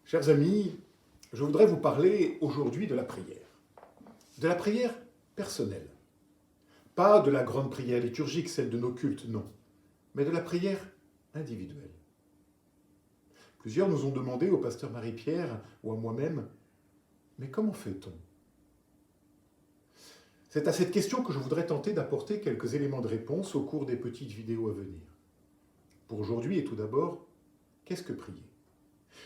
Chers amis, je voudrais vous parler aujourd'hui de la prière. De la prière personnelle. Pas de la grande prière liturgique, celle de nos cultes, non. Mais de la prière individuelle. Plusieurs nous ont demandé au pasteur Marie-Pierre ou à moi-même, mais comment fait-on? C'est à cette question que je voudrais tenter d'apporter quelques éléments de réponse au cours des petites vidéos à venir. Pour aujourd'hui et tout d'abord, qu'est-ce que prier?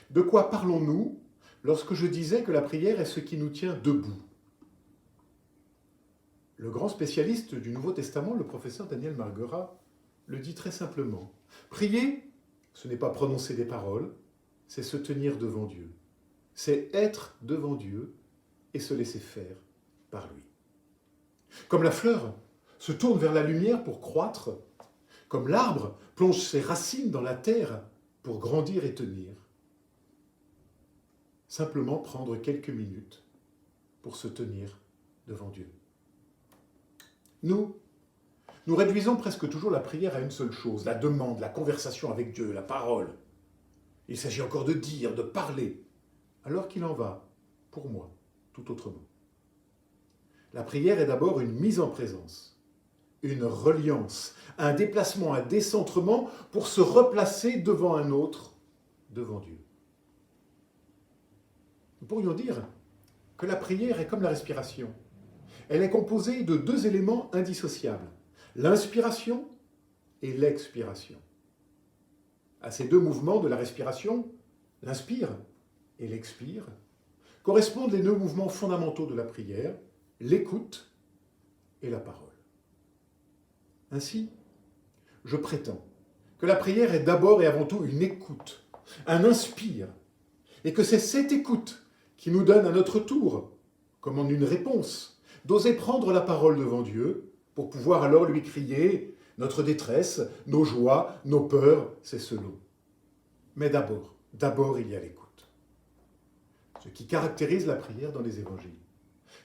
De quoi parlons-nous lorsque je disais que la prière est ce qui nous tient debout? Le grand spécialiste du Nouveau Testament, le professeur Daniel Marguerat, le dit très simplement. Prier, ce n'est pas prononcer des paroles, c'est se tenir devant Dieu. C'est être devant Dieu et se laisser faire par lui. Comme la fleur se tourne vers la lumière pour croître, comme l'arbre plonge ses racines dans la terre pour grandir et tenir. Simplement prendre quelques minutes pour se tenir devant Dieu. Nous réduisons presque toujours la prière à une seule chose, la demande, la conversation avec Dieu, la parole. Il s'agit encore de dire, de parler, alors qu'il en va, pour moi, tout autrement. La prière est d'abord une mise en présence, une reliance, un déplacement, un décentrement pour se replacer devant un autre, devant Dieu. Nous pourrions dire que la prière est comme la respiration. Elle est composée de deux éléments indissociables, l'inspiration et l'expiration. À ces deux mouvements de la respiration, l'inspire et l'expire, correspondent les deux mouvements fondamentaux de la prière, l'écoute et la parole. Ainsi, je prétends que la prière est d'abord et avant tout une écoute, un inspire, et que c'est cette écoute qui nous donne à notre tour, comme en une réponse, d'oser prendre la parole devant Dieu pour pouvoir alors lui crier notre détresse, nos joies, nos peurs, c'est selon. Mais d'abord il y a l'écoute. Ce qui caractérise la prière dans les évangiles,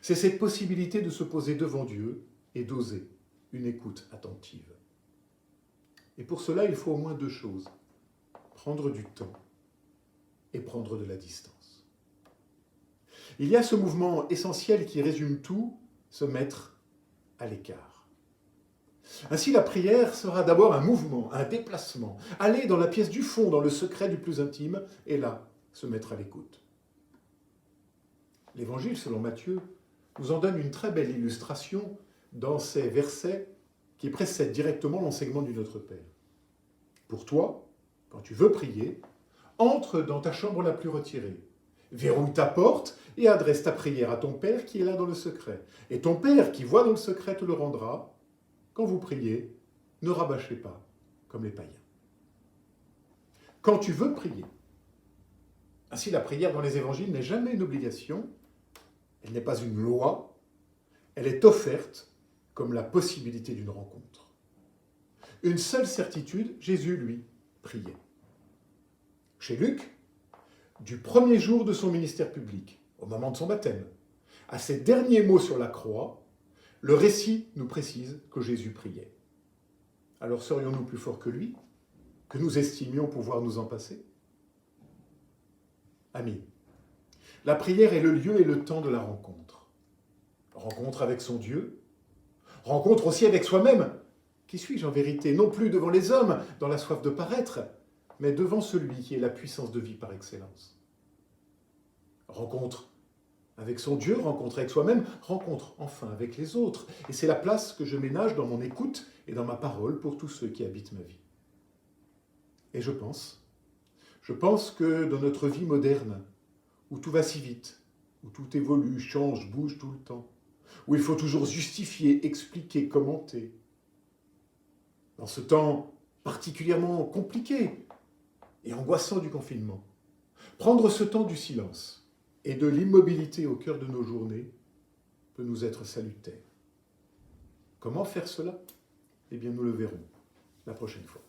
c'est cette possibilité de se poser devant Dieu et d'oser une écoute attentive. Et pour cela, il faut au moins deux choses, prendre du temps et prendre de la distance. Il y a ce mouvement essentiel qui résume tout, se mettre à l'écart. Ainsi, la prière sera d'abord un mouvement, un déplacement, aller dans la pièce du fond, dans le secret du plus intime, et là, se mettre à l'écoute. L'Évangile, selon Matthieu, nous en donne une très belle illustration dans ces versets qui précèdent directement l'enseignement du Notre Père. Pour toi, quand tu veux prier, entre dans ta chambre la plus retirée, verrouille ta porte et adresse ta prière à ton Père qui est là dans le secret. Et ton Père qui voit dans le secret te le rendra. Quand vous priez, ne rabâchez pas comme les païens. Quand tu veux prier, ainsi la prière dans les évangiles n'est jamais une obligation, elle n'est pas une loi, elle est offerte comme la possibilité d'une rencontre. Une seule certitude, Jésus, lui, priait. Chez Luc, du premier jour de son ministère public, au moment de son baptême, à ses derniers mots sur la croix, le récit nous précise que Jésus priait. Alors serions-nous plus forts que lui, que nous estimions pouvoir nous en passer? Amis, la prière est le lieu et le temps de la rencontre. Rencontre avec son Dieu, rencontre aussi avec soi-même. Qui suis-je en vérité? Non plus devant les hommes, dans la soif de paraître, mais devant celui qui est la puissance de vie par excellence. Rencontre avec son Dieu, rencontre avec soi-même, rencontre enfin avec les autres. Et c'est la place que je ménage dans mon écoute et dans ma parole pour tous ceux qui habitent ma vie. Et je pense que dans notre vie moderne, où tout va si vite, où tout évolue, change, bouge tout le temps, où il faut toujours justifier, expliquer, commenter, dans ce temps particulièrement compliqué et angoissant du confinement, prendre ce temps du silence et de l'immobilité au cœur de nos journées peut nous être salutaire. Comment faire cela? Eh bien, nous le verrons la prochaine fois.